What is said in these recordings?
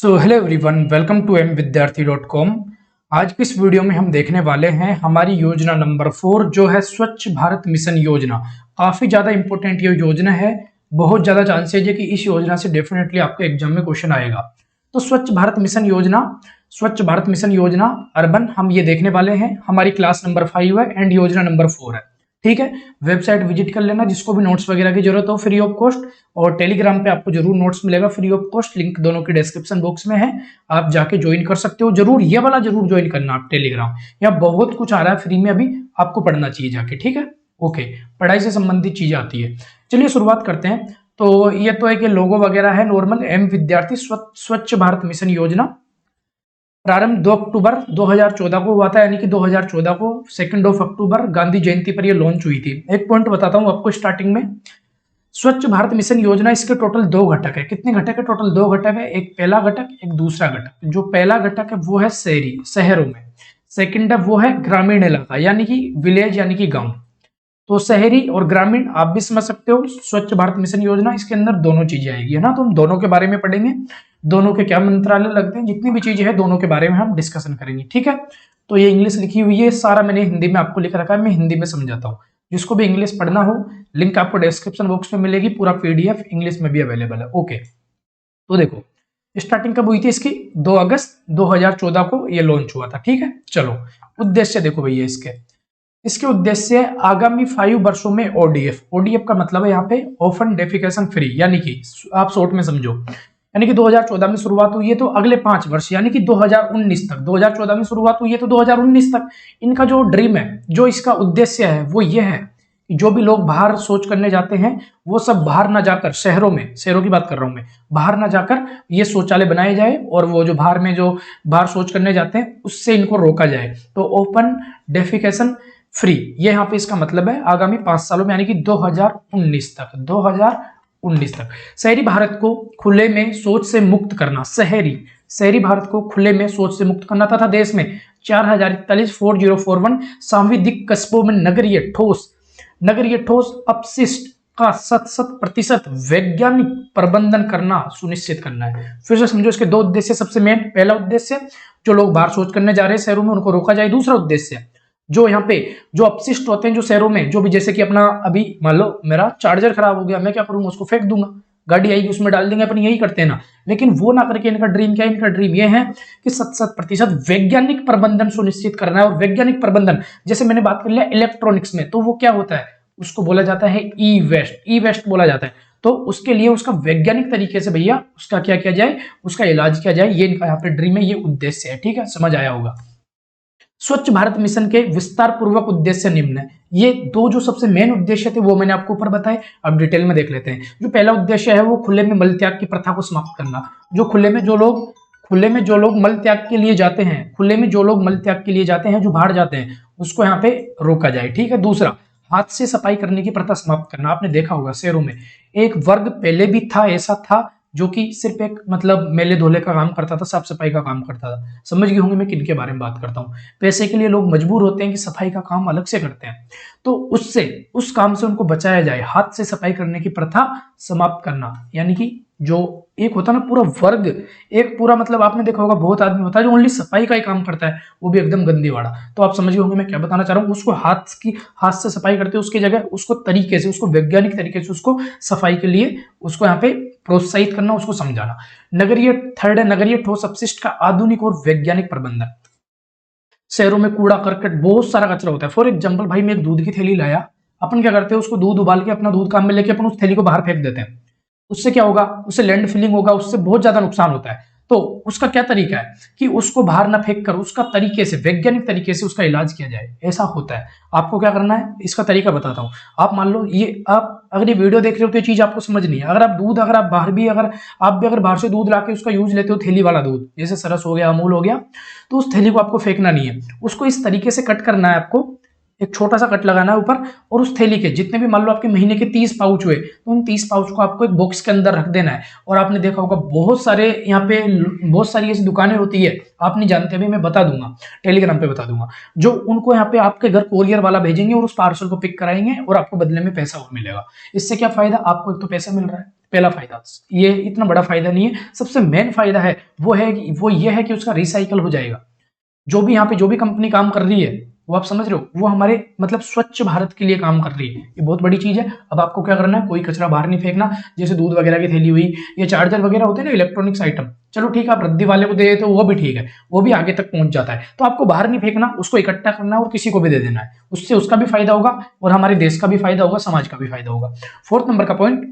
So hello everyone, welcome to mvidyarthi.com। आज की इस वीडियो में हम देखने वाले हैं हमारी योजना नंबर 4 जो है स्वच्छ भारत मिशन योजना। काफ़ी ज़्यादा इंपॉर्टेंट ये योजना है, बहुत ज़्यादा चांसेज है कि इस योजना से डेफिनेटली आपके एग्जाम में क्वेश्चन आएगा। तो स्वच्छ भारत मिशन योजना अर्बन हम ये देखने वाले हैं। हमारी क्लास नंबर 5 है एंड योजना नंबर 4 है। ठीक है, वेबसाइट विजिट कर लेना जिसको भी नोट्स वगैरह की जरूरत हो फ्री ऑफ कॉस्ट, और टेलीग्राम पे आपको जरूर नोट्स मिलेगा फ्री ऑफ कॉस्ट। लिंक दोनों के डिस्क्रिप्शन बॉक्स में है, आप जाके ज्वाइन कर सकते हो। जरूर ये वाला जरूर ज्वाइन करना आप टेलीग्राम, यहाँ बहुत कुछ आ रहा है फ्री में, अभी आपको पढ़ना चाहिए जाके। ठीक है, ओके, पढ़ाई से संबंधित चीजें आती है। चलिए शुरुआत करते हैं। तो ये तो है कि लोगो वगैरह है नॉर्मल। एम विद्यार्थी स्वच्छ भारत मिशन योजना प्रारंभ 2 अक्टूबर 2014 को हुआ था, यानी कि 2014 को 2 अक्टूबर गांधी जयंती पर यह लॉन्च हुई थी। एक पॉइंट बताता हूं आपको स्टार्टिंग में। स्वच्छ भारत मिशन योजना, इसके टोटल 2 घटक है। कितने घटक है? टोटल 2 घटक है, एक पहला घटक, एक दूसरा घटक। जो पहला घटक है वो है शहरी, शहरों में। सेकंड है वो है ग्रामीण इलाका, यानी कि विलेज, यानी कि गांव। तो शहरी और ग्रामीण आप भी समझ सकते हो। स्वच्छ भारत मिशन योजना, इसके अंदर दोनों चीजें आएगी, है ना। तो हम दोनों के बारे में पढ़ेंगे, दोनों के क्या मंत्रालय लगते हैं, जितनी भी चीजें हैं दोनों के बारे में हम डिस्कशन करेंगे। ठीक है, तो ये इंग्लिश लिखी हुई है, सारा मैंने हिंदी में आपको लिख रखा है, मैं हिंदी में समझाता हूँ। जिसको भी इंग्लिश पढ़ना हो, लिंक आपको डिस्क्रिप्शन बॉक्स में मिलेगी, पूरा पीडीएफ इंग्लिश में भी अवेलेबल है। ओके, तो देखो स्टार्टिंग कब हुई थी इसकी? 2 अगस्त 2014 को ये लॉन्च हुआ था। ठीक है, चलो उद्देश्य देखो भैया। इसके उद्देश्य आगामी 5 वर्षों में ओडीएफ का मतलब है यहाँ पे ओपन डेफिकेशन फ्री, यानी कि आप शॉर्ट में समझो, यानी कि 2014 में शुरुआत हुई है तो अगले 5 वर्ष यानी कि 2019 तक, 2014 में शुरुआत हुई है तो 2019 तक इनका जो ड्रीम है, जो इसका उद्देश्य है वो ये है कि जो भी लोग बाहर शौच करने जाते हैं वो सब बाहर ना जाकर, शहरों में, शहरों की बात कर रहा हूं मैं, बाहर ना जाकर ये शौचालय बनाए जाए, और वो जो बाहर शौच करने जाते हैं उससे इनको रोका जाए। तो ओपन डेफिकेशन फ्री, ये यहाँ पे इसका मतलब है आगामी 5 सालों में, यानी कि 2019 तक शहरी भारत को खुले में शौच से मुक्त करना, शहरी भारत को खुले में शौच से मुक्त करना तथा देश में 4041 सांविधिक कस्बों में नगरीय ठोस अपशिष्ट का 100% वैज्ञानिक प्रबंधन करना सुनिश्चित करना है। फिर से समझो, इसके 2 उद्देश्य। सबसे मेन पहला उद्देश्य, जो लोग बाहर शौच करने जा रहे हैं शहरों में उनको रोका जाए। दूसरा उद्देश्य, जो यहाँ पे जो अपशिष्ट होते हैं जो शहरों में, जो भी, जैसे कि अपना अभी मान लो मेरा चार्जर खराब हो गया, मैं क्या करूंगा? उसको फेंक दूंगा, गाड़ी आएगी उसमें डाल देंगे, अपन यही करते हैं ना। लेकिन वो ना करके इनका ड्रीम क्या है? इनका ड्रीम ये है कि 100% वैज्ञानिक प्रबंधन सुनिश्चित करना है। और वैज्ञानिक प्रबंधन, जैसे मैंने बात कर लिया इलेक्ट्रॉनिक्स में, तो वो क्या होता है? उसको बोला जाता है ई वेस्ट बोला जाता है। तो उसके लिए उसका वैज्ञानिक तरीके से भैया उसका क्या किया जाए, उसका इलाज किया जाए, ये इनका यहाँ पे ड्रीम है, ये उद्देश्य है। ठीक है, समझ आया होगा। स्वच्छ भारत मिशन के विस्तार पूर्वक उद्देश्य निम्न है। ये 2 जो सबसे मेन उद्देश्य थे वो मैंने आपको ऊपर बताए, अब डिटेल में देख लेते हैं। जो पहला उद्देश्य है वो खुले में मल त्याग की प्रथा को समाप्त करना। जो खुले में जो लोग मल त्याग के लिए जाते हैं, जो बाहर जाते हैं, उसको यहाँ पे रोका जाए। ठीक है, दूसरा, हाथ से सफाई करने की प्रथा समाप्त करना। आपने देखा होगा शहरों में एक वर्ग पहले भी था, ऐसा था, जो कि सिर्फ एक मतलब मेले धोले का काम करता था, साफ सफाई का काम करता था। समझ गए होंगे मैं किन के बारे में बात करता हूँ। पैसे के लिए लोग मजबूर होते हैं कि सफाई का काम अलग से करते हैं, तो उस काम से उनको बचाया जाए। हाथ से सफाई करने की प्रथा समाप्त करना, यानी कि जो एक होता है ना पूरा वर्ग, एक पूरा मतलब आपने देखा होगा बहुत आदमी होता है जो ओनली सफाई का ही काम करता है, वो भी एकदम गंदी वाला। तो आप समझ गए होंगे मैं क्या बताना चाह रहा हूँ। उसको हाथ से सफाई करते हैं, उसकी जगह उसको तरीके से, उसको वैज्ञानिक तरीके से उसको सफाई के लिए उसको यहाँ पे प्रोत्साहित करना, उसको समझाना। थर्ड है नगरीय ठोस अपशिष्ट का आधुनिक और वैज्ञानिक प्रबंधन। शहरों में कूड़ा करकट बहुत सारा कचरा होता है। फॉर एग्जाम्पल भाई, मैं एक दूध की थैली लाया, अपन क्या करते हैं, उसको दूध उबाल के अपना दूध काम में लेके अपन उस थैली को बाहर फेंक देते हैं। उससे क्या होगा? उससे लैंड फिलिंग होगा, उससे बहुत ज्यादा नुकसान होता है। तो उसका क्या तरीका है कि उसको बाहर ना फेंक कर उसका तरीके से, वैज्ञानिक तरीके से उसका इलाज किया जाए। ऐसा होता है। आपको क्या करना है, इसका तरीका बताता हूं। आप मान लो ये आप अगर ये वीडियो देख रहे हो तो ये चीज आपको समझ नहीं है। अगर आप बाहर से दूध लाके उसका यूज लेते हो, थैली वाला दूध, जैसे सरस हो गया, अमूल हो गया, तो उस थैली को आपको फेंकना नहीं है, उसको इस तरीके से कट करना है। आपको एक छोटा सा कट लगाना है ऊपर, और उस थैली के जितने भी मान लो आपके महीने के 30 पाउच हुए, तो उन 30 पाउच को आपको एक बॉक्स के अंदर रख देना है। और आपने देखा होगा बहुत सारी ऐसी दुकानें होती है, आप नहीं जानते, अभी मैं बता दूंगा, टेलीग्राम पे बता दूंगा, जो उनको यहाँ पे आपके घर कोरियर वाला भेजेंगे और उस पार्सल को पिक कराएंगे और आपको बदले में पैसा और मिलेगा। इससे क्या फायदा? आपको एक तो पैसा मिल रहा है, पहला फायदा। ये इतना बड़ा फायदा नहीं है, सबसे मेन फायदा है वो ये है कि उसका रिसाइकल हो जाएगा। जो भी यहाँ पे जो भी कंपनी काम कर रही है वो आप समझ रहे हो, वो हमारे मतलब स्वच्छ भारत के लिए काम कर रही है। ये बहुत बड़ी चीज है। अब आपको क्या करना है, कोई कचरा बाहर नहीं फेंकना, जैसे दूध वगैरह की थैली हुई, ये चार्जर वगैरह होते हैं ना इलेक्ट्रॉनिक्स आइटम, चलो ठीक है आप रद्दी वाले को दे देते हो वो भी ठीक है, वो भी आगे तक पहुंच जाता है, तो आपको बाहर नहीं फेंकना, उसको इकट्ठा करना है और किसी को भी दे देना है। उससे उसका भी फायदा होगा और हमारे देश का भी फायदा होगा, समाज का भी फायदा होगा। फोर्थ नंबर का पॉइंट,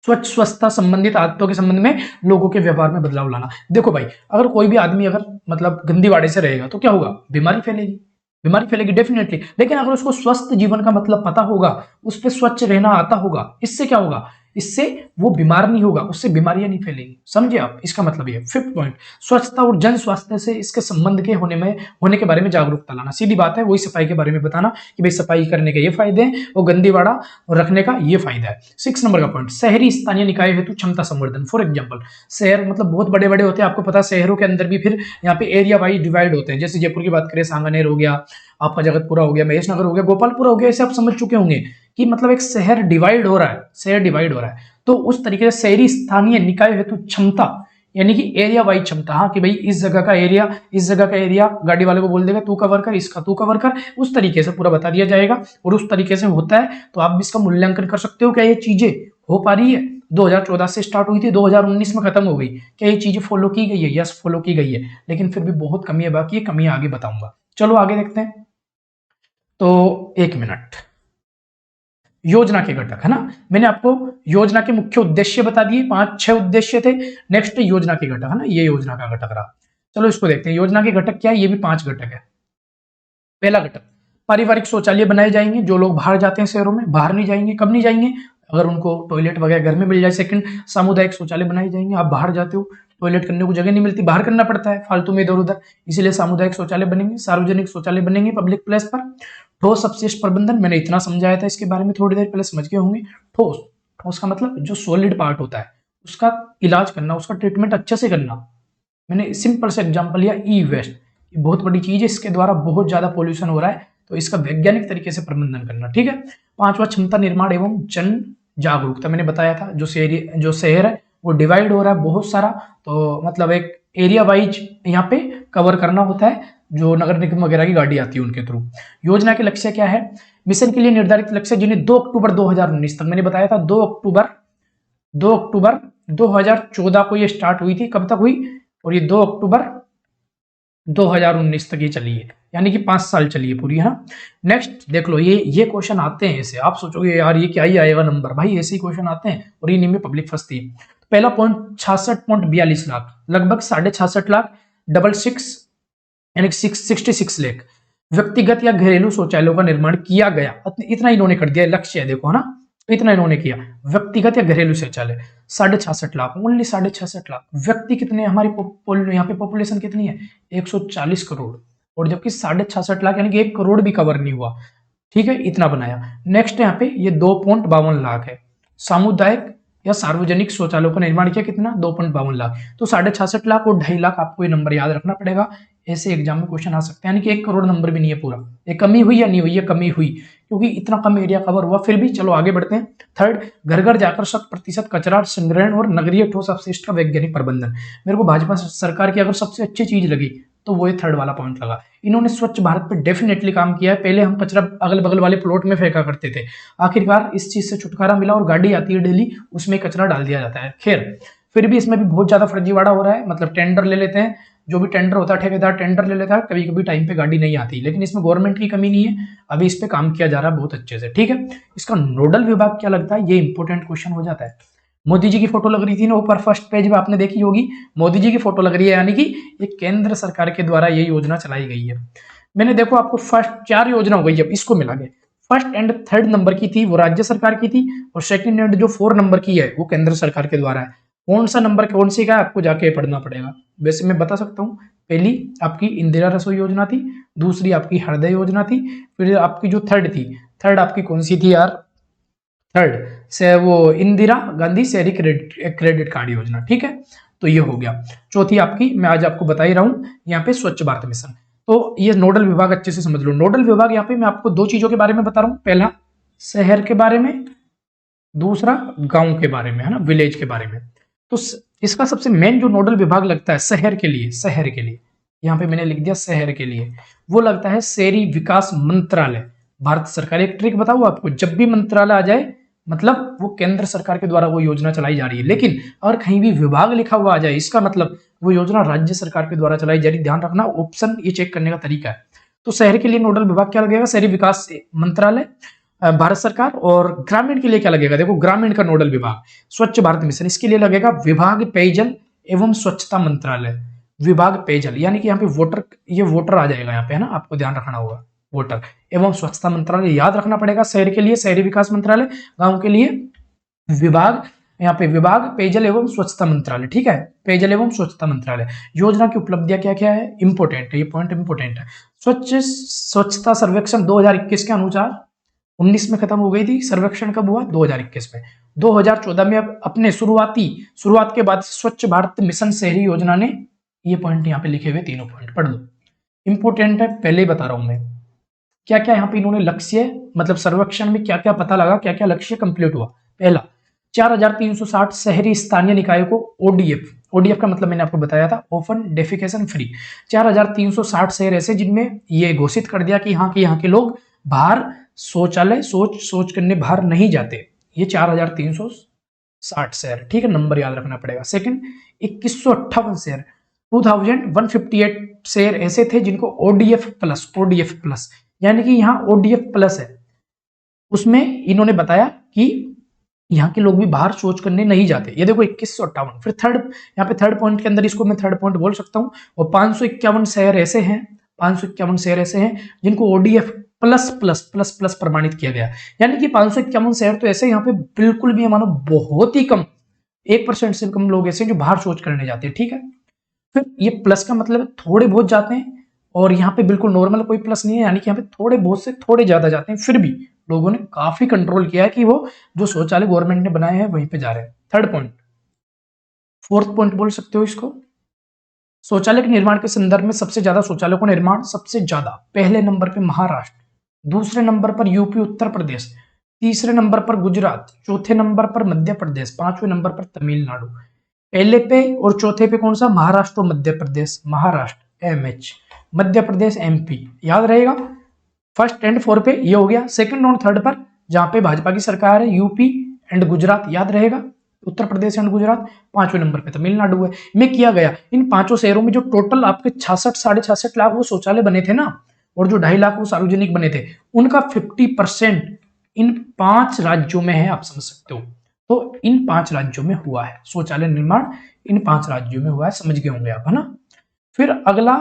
स्वच्छ स्वच्छता संबंधित आदतों के संबंध में लोगों के व्यवहार में बदलाव लाना। देखो भाई, अगर कोई भी आदमी अगर मतलब गंदी वाड़े से रहेगा तो क्या होगा, बीमारी फैलेगी, बीमारी फैलेगी डेफिनेटली। लेकिन अगर उसको स्वस्थ जीवन का मतलब पता होगा, उस पर स्वच्छ रहना आता होगा, इससे क्या होगा, इससे वो बीमार नहीं होगा, उससे बीमारियां नहीं फैलेगी। समझे आप, इसका मतलब ये। फिफ्थ पॉइंट, स्वच्छता और जन स्वास्थ्य से इसके संबंध के होने के बारे में जागरूकता लाना। सीधी बात है, वही सफाई के बारे में बताना कि भाई सफाई करने के ये फायदे हैं, वो गंदी वाड़ा रखने का ये फायदा है। 6 नंबर का पॉइंट, शहरी स्थानीय निकाय हेतु क्षमता संवर्धन। फॉर एग्जाम्पल, शहर मतलब बहुत बड़े बड़े होते हैं, आपको पता है शहरों के अंदर भी फिर यहाँ पे एरिया वाइज डिवाइड होते हैं। जैसे जयपुर की बात करें, सांगानेर हो गया, आपका जगतपुरा हो गया, महेश नगर हो गया, गोपालपुरा हो गया, ऐसे आप समझ चुके होंगे कि मतलब एक शहर डिवाइड हो रहा है, शहर डिवाइड हो रहा है। तो उस तरीके से शहरी स्थानीय निकाय हेतु क्षमता, यानी कि एरिया वाइज क्षमता, हाँ कि भाई इस जगह का एरिया, इस जगह का एरिया गाड़ी वाले को बोल देगा तू कवर कर, इसका तू कवर कर, उस तरीके से पूरा बता दिया जाएगा और उस तरीके से होता है। तो आप भी इसका मूल्यांकन कर सकते हो, क्या ये चीजें हो पा रही है। 2014 से स्टार्ट हुई थी, 2019 में खत्म हो गई, क्या ये चीजें फॉलो की गई है, यस फॉलो की गई है, लेकिन फिर भी बहुत कमी है, बाकी कमी आगे बताऊंगा। चलो आगे देखते हैं। तो 1 मिनट, योजना के घटक है ना, मैंने आपको योजना के मुख्य उद्देश्य बता दिए, 5-6 उद्देश्य थे। नेक्स्ट योजना के घटक है ना, ये योजना का घटक रहा। चलो इसको देखते हैं, योजना के घटक क्या है, ये भी 5 घटक है। पहला घटक, पारिवारिक शौचालय बनाए जाएंगे, जो लोग बाहर जाते हैं शहरों में, बाहर नहीं जाएंगे, कब नहीं जाएंगे, अगर उनको टॉयलेट वगैरह घर में मिल जाए। सेकंड, सामुदायिक शौचालय बनाए जाएंगे, आप बाहर जाते हो टॉयलेट करने को जगह नहीं मिलती, बाहर करना पड़ता है फालतू में इधर उधर, इसलिए सामुदायिक शौचालय बनेंगे। सार्वजनिक शौचालय बनेंगे पब्लिक प्लेस पर। ठोस अपशिष्ट प्रबंधन, मैंने इतना समझाया था इसके बारे में, थोड़ी देर पहले समझ गए होंगे। ठोस, ठोस का मतलब जो सॉलिड पार्ट होता है उसका इलाज करना, उसका ट्रीटमेंट अच्छे से करना। मैंने सिंपल से एग्जांपल लिया, ई वेस्ट, ये बहुत बड़ी चीज है, इसके द्वारा बहुत ज्यादा पोल्यूशन हो रहा है, तो इसका वैज्ञानिक तरीके से प्रबंधन करना। ठीक है। 5वां, क्षमता निर्माण एवं जन जागरूकता, मैंने बताया था जो शहर है वो डिवाइड हो रहा है बहुत सारा, तो मतलब एक एरिया वाइज यहाँ पे कवर करना होता है, जो नगर निगम वगैरह की गाड़ी आती है उनके थ्रू। योजना के लक्ष्य क्या है, मिशन के लिए निर्धारित लक्ष्य जिन्हें 2 अक्टूबर 2019 तक, मैंने बताया था 2 अक्टूबर 2014 को ये स्टार्ट हुई थी, कब तक हुई, और ये 2 अक्टूबर 2019 तक ये चली है, यानी कि 5 साल चली है पूरी, है ना। नेक्स्ट देख लो, ये क्वेश्चन आते हैं ऐसे, आप सोचोगे यार ये क्या ही आएगा नंबर, भाई ऐसे ही क्वेश्चन आते हैं और इन्हीं में पब्लिक फंसती है। तो पहला पॉइंट, 66.42 लाख, लगभग 66.5 लाख, 66 यानी 66 लाख व्यक्तिगत या घरेलू शौचालयों का निर्माण किया गया। इतना इन्होंने कर दिया, लक्ष्य है देखो, है ना, इतना इन्होंने किया। व्यक्तिगत या घरेलू शौचालय 66.5 लाख, ओनली 66.5 लाख। व्यक्ति कितने, हमारी यहाँ पे पॉपुलेशन कितनी है, 140 करोड़, और जबकि 66.5 लाख यानी कि 1 करोड़ भी कवर नहीं हुआ। ठीक है, इतना बनाया। नेक्स्ट यहाँ पे ये 2.52 लाख है, सामुदायिक या सार्वजनिक शौचालयों का निर्माण किया, कितना, 2.52 लाख। तो 66.5 लाख और 2.5 लाख, आपको ये नंबर याद रखना पड़ेगा, ऐसे एग्जाम में क्वेश्चन आ सकते हैं। यानी कि 1 करोड़ नंबर भी नहीं है पूरा, ये कमी हुई या नहीं हुई, ये कमी हुई क्योंकि इतना कम एरिया कवर हुआ। फिर भी चलो आगे बढ़ते हैं। थर्ड, घर घर जाकर 100% कचरा संग्रहण और नगरीय ठोस अपशिष्ट का वैज्ञानिक प्रबंधन। मेरे को भाजपा सरकार की अगर सबसे अच्छी चीज लगी तो वो ये थर्ड वाला पॉइंट लगा। इन्होंने स्वच्छ भारत पे डेफिनेटली काम किया है। पहले हम कचरा अगल बगल वाले प्लॉट में फेंका करते थे, आखिरकार इस चीज से छुटकारा मिला और गाड़ी आती है डेली, उसमें कचरा डाल दिया जाता है। खैर फिर भी इसमें भी बहुत ज्यादा फर्जीवाड़ा हो रहा है, मतलब टेंडर ले लेते हैं, जो भी टेंडर होता है ठेकेदार टेंडर ले लेता है, कभी कभी टाइम पे गाड़ी नहीं आती, लेकिन इसमें गवर्नमेंट की कमी नहीं है, अभी इस पे काम किया जा रहा है बहुत अच्छे से। ठीक है, इसका नोडल विभाग क्या लगता है, ये इंपॉर्टेंट क्वेश्चन हो जाता है। मोदी जी की फोटो लग रही थी ना ऊपर फर्स्ट पेज में, आपने देखी होगी, मोदी जी की फोटो लग रही है, यानी कि ये केंद्र सरकार के द्वारा ये योजना चलाई गई है। मैंने देखो आपको फर्स्ट 4 योजना हो गई, अब इसको मिला के फर्स्ट एंड थर्ड नंबर की थी वो राज्य सरकार की थी, और सेकंड एंड जो 4 नंबर की है वो केंद्र सरकार के द्वारा है। कौन सा नंबर कौन सी का आपको जाके पढ़ना पड़ेगा। वैसे मैं बता सकता हूँ, पहली आपकी इंदिरा रसोई योजना थी, दूसरी आपकी हृदय योजना थी, फिर आपकी जो थर्ड थी, थर्ड आपकी कौन सी थी यार, थर्ड से वो इंदिरा गांधी शहरी क्रेडिट कार्ड योजना। ठीक है, तो ये हो गया। चौथी आपकी मैं आज आपको बता ही रहा हूं, यहाँ पे स्वच्छ भारत मिशन। तो ये नोडल विभाग अच्छे से समझ लो। नोडल विभाग यहाँ पे मैं आपको 2 चीजों के बारे में बता रहा हूं, पहला शहर के बारे में, दूसरा गांव के बारे में, है ना, विलेज के बारे में। तो इसका सबसे मेन जो नोडल विभाग लगता है शहर के लिए, शहर के लिए, यहाँ पे मैंने लिख दिया शहर के लिए, वो लगता है शहरी विकास मंत्रालय, भारत सरकार। एक ट्रिक बताऊं आपको, जब भी मंत्रालय आ जाए मतलब वो केंद्र सरकार के द्वारा वो योजना चलाई जा रही है, लेकिन अगर कहीं भी विभाग लिखा हुआ आ जाए इसका मतलब वो योजना राज्य सरकार के द्वारा चलाई जा रही। ध्यान रखना, ऑप्शन ये चेक करने का तरीका है। तो शहर के लिए नोडल विभाग क्या लगेगा, शहरी विकास मंत्रालय भारत सरकार। और ग्रामीण के लिए क्या लगेगा, देखो ग्रामीण का नोडल विभाग स्वच्छ भारत मिशन, इसके लिए लगेगा विभाग पेयजल एवं स्वच्छता मंत्रालय, विभाग पेयजल, यानी कि यहाँ पे वोटर, ये वोटर आ जाएगा यहाँ पे, है ना, आपको ध्यान रखना होगा, वोटर एवं स्वच्छता मंत्रालय याद रखना पड़ेगा। शहर के लिए शहरी विकास मंत्रालय, गांव के लिए विभाग, यहाँ पे विभाग पेयजल एवं स्वच्छता मंत्रालय, ठीक है, पेयजल एवं स्वच्छता मंत्रालय। योजना की उपलब्धियां क्या क्या है, इंपोर्टेंट है, ये पॉइंट इंपोर्टेंट है। स्वच्छता सर्वेक्षण 2021 के अनुसार 19 में खत्म हो गई थी, सर्वेक्षण कब हुआ, 2021 में। 2014 में अब अपने शुरुआत के बाद स्वच्छ भारत मिशन शहरी योजना ने, ये पॉइंट यहाँ पे लिखे हुए तीनों पॉइंट पढ़ लो, इंपोर्टेंट है, पहले ही बता रहा हूं मैं क्या क्या यहाँ पे इन्होंने लक्ष्य, मतलब सर्वेक्षण में क्या क्या पता लगा, क्या क्या लक्ष्य कंप्लीट हुआ। पहला, 4360 शहरी स्थानीय निकायों को ओडीएफ, ओडीएफ का मतलब मैंने आपको बताया था, ओपन डेफिकेशन फ्री। 4360 शहर ऐसे जिनमें ये घोषित कर दिया कि यहाँ के लोग बाहर शौचालय सोच करने बाहर नहीं जाते, ये 4360 शहर, ठीक है, नंबर याद रखना पड़ेगा। सेकंड, 2158 शहर, 2158 शहर ऐसे थे जिनको ओडीएफ प्लस, यानी कि यहाँ ओडीएफ प्लस है, उसमें इन्होंने बताया कि यहाँ के लोग भी बाहर शौच करने नहीं जाते, ये देखो 2158। फिर थर्ड, यहाँ पे थर्ड पॉइंट के अंदर इसको मैं थर्ड पॉइंट बोल सकता हूँ। और 551 शहर ऐसे हैं, 551 शहर ऐसे हैं जिनको ODF plus plus plus plus प्रमाणित किया गया, यानी कि 551 शहर तो ऐसे यहाँ पे बिल्कुल भी मानो बहुत ही कम, 1% से कम लोग ऐसे जो बाहर शौच करने जाते हैं, ठीक है। फिर ये प्लस का मतलब थोड़े बहुत जाते हैं, और यहाँ पे बिल्कुल नॉर्मल कोई प्लस नहीं है, यानी कि यहाँ पे थोड़े बहुत से थोड़े ज्यादा जाते हैं, फिर भी लोगों ने काफी कंट्रोल किया है कि वो जो शौचालय गवर्नमेंट ने बनाए हैं वहीं पे जा रहे हैं। थर्ड पॉइंट, फोर्थ पॉइंट बोल सकते हो इसको, शौचालय के निर्माण के संदर्भ में सबसे ज्यादा शौचालय का निर्माण, सबसे ज्यादा पहले नंबर पे महाराष्ट्र, दूसरे नंबर पर यूपी उत्तर प्रदेश, तीसरे नंबर पर गुजरात, चौथे नंबर पर मध्य प्रदेश, पांचवें नंबर पर तमिलनाडु। पहले पे और चौथे पे कौन सा, महाराष्ट्र और मध्य प्रदेश, महाराष्ट्र एमएच, मध्य प्रदेश एमपी, याद रहेगा। फर्स्ट एंड फोर्थ पे ये हो गया। सेकंड और थर्ड पर जहां पे भाजपा की सरकार है, यूपी एंड गुजरात, याद रहेगा, उत्तर प्रदेश एंड गुजरात। पांचवें नंबर पे तमिलनाडु है। में किया गया इन पांचों शहरों में जो टोटल आपके 66 साढ़े 66 लाख वो शौचालय बने थे ना, और जो 2.5 लाख वो सार्वजनिक बने थे, उनका 50% इन 5 राज्यों में है, आप समझ सकते हो। तो इन 5 राज्यों में हुआ है शौचालय निर्माण, इन 5 राज्यों में हुआ है, समझ गए होंगे आप, है ना। फिर अगला,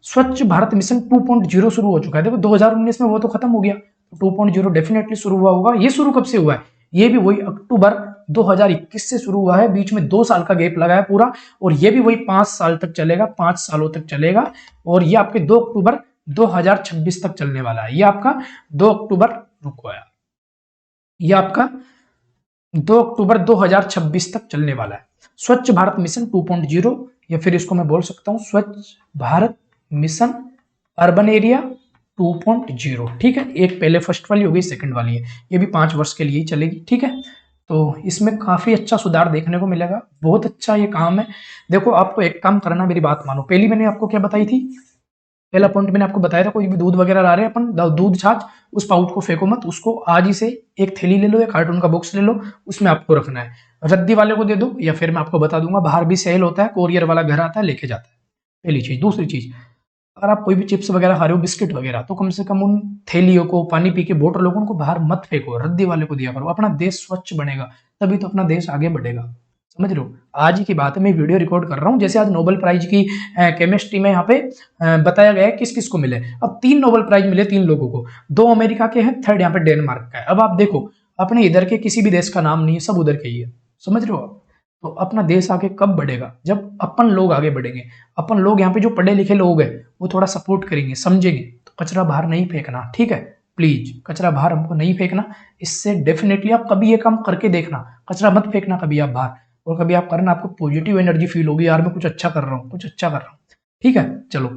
स्वच्छ भारत मिशन 2.0 शुरू हो चुका है। देखो 2019 में वो तो खत्म हो गया, 2.0 डेफिनेटली शुरू हुआ होगा। ये शुरू कब से हुआ है, ये भी वही अक्टूबर 2021 से शुरू हुआ है, बीच में 2 साल का गैप लगा है पूरा, और ये भी वही 5 साल तक चलेगा, 5 सालों तक चलेगा, और ये आपके 2 अक्टूबर 2026 तक चलने वाला है। ये आपका 2 अक्टूबर, रुको यार, ये आपका 2 अक्टूबर 2026 तक चलने वाला है स्वच्छ भारत मिशन 2.0, या फिर इसको मैं बोल सकता हूं स्वच्छ भारत मिशन अर्बन एरिया 2.0, ठीक है। एक पहले फर्स्ट वाली होगी, सेकंड वाली है, ये भी 5 वर्ष के लिए ही चलेगी, ठीक है। तो इसमें काफी अच्छा सुधार देखने को मिलेगा, बहुत अच्छा ये काम है। देखो आपको एक काम करना, मेरी बात मानो, पहली मैंने आपको क्या बताई थी, पहला पॉइंट मैंने आपको बताया था, कोई भी दूध वगैरह ला रहे हैं अपन, दूध छाछ, उस पाउच को फेंको मत, उसको आज ही से एक थैली ले लो या कार्टून का बॉक्स ले लो, उसमें आपको रखना है। रद्दी वाले को दे दो, या फिर मैं आपको बता दूंगा बाहर भी सेल होता है, कोरियर वाला घर आता है लेके जाता है, पहली चीज। दूसरी चीज, अगर आप कोई भी चिप्स वगैरह खा रहे हो, बिस्किट वगैरह, तो कम से कम उन थैलियों को, पानी पी के बोतलों को, उनको बाहर मत फेंको, रद्दी वाले को दिया करो। अपना देश स्वच्छ बनेगा, तभी तो अपना देश आगे बढ़ेगा, समझ रहे हो। आज ही की बात है, मैं वीडियो रिकॉर्ड कर रहा हूँ, जैसे आज नोबेल प्राइज की केमिस्ट्री में यहाँ पे बताया गया है किस किस को मिले। अब 3 नोबेल प्राइज मिले 3 लोगों को, 2 अमेरिका के हैं, थर्ड यहाँ पे डेनमार्क का है। अब आप देखो, अपने इधर के किसी भी देश का नाम नहीं है, सब उधर के ही है, समझ रहे हो आप। तो अपना देश आगे कब बढ़ेगा, जब अपन लोग आगे बढ़ेंगे। अपन लोग यहाँ पे जो पढ़े लिखे लोग हैं वो थोड़ा सपोर्ट करेंगे, समझेंगे, तो कचरा बाहर नहीं फेंकना, ठीक है, प्लीज कचरा बाहर हमको नहीं फेंकना। इससे डेफिनेटली आप कभी ये काम करके देखना, कचरा मत फेंकना कभी आप बाहर, और कभी आप करना, आपको पॉजिटिव एनर्जी फील होगी, यार मैं कुछ अच्छा कर रहा हूँ, कुछ अच्छा कर रहा हूँ, ठीक है। चलो,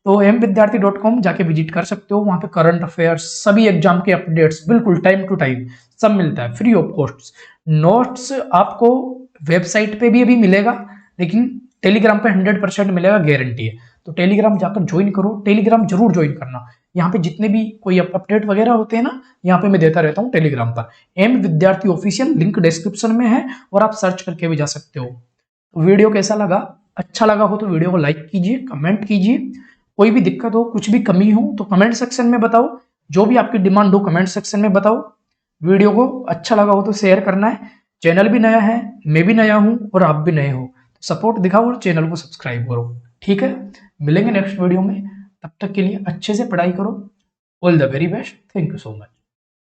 तो mvidyarthi.com जाके विजिट कर सकते हो, वहां पे करंट अफेयर्स, सभी एग्जाम के अपडेट्स बिल्कुल टाइम टू टाइम सब मिलता है, फ्री ऑफ कॉस्ट। नोट्स आपको वेबसाइट पे भी अभी मिलेगा, लेकिन टेलीग्राम पे 100% मिलेगा, गारंटी है। तो टेलीग्राम जाकर ज्वाइन करो, टेलीग्राम जरूर ज्वाइन करना। यहाँ पे जितने भी कोई अपडेट वगैरह होते हैं ना, यहाँ पे मैं देता रहता हूँ टेलीग्राम पर। एम विद्यार्थी ऑफिशियल, लिंक डिस्क्रिप्शन में है और आप सर्च करके भी जा सकते हो। तो वीडियो कैसा लगा? अच्छा लगा हो तो वीडियो को लाइक कीजिए, कमेंट कीजिए। कोई भी दिक्कत हो, कुछ भी कमी हो तो कमेंट सेक्शन में बताओ, जो भी आपकी डिमांड हो कमेंट सेक्शन में बताओ। वीडियो को अच्छा लगा हो तो शेयर करना है। चैनल भी नया है, मैं भी नया हूं और आप भी नए हो, तो सपोर्ट दिखाओ और चैनल को सब्सक्राइब करो। ठीक है, मिलेंगे नेक्स्ट वीडियो में। तब तक के लिए अच्छे से पढ़ाई करो। All the very best. Thank you so much.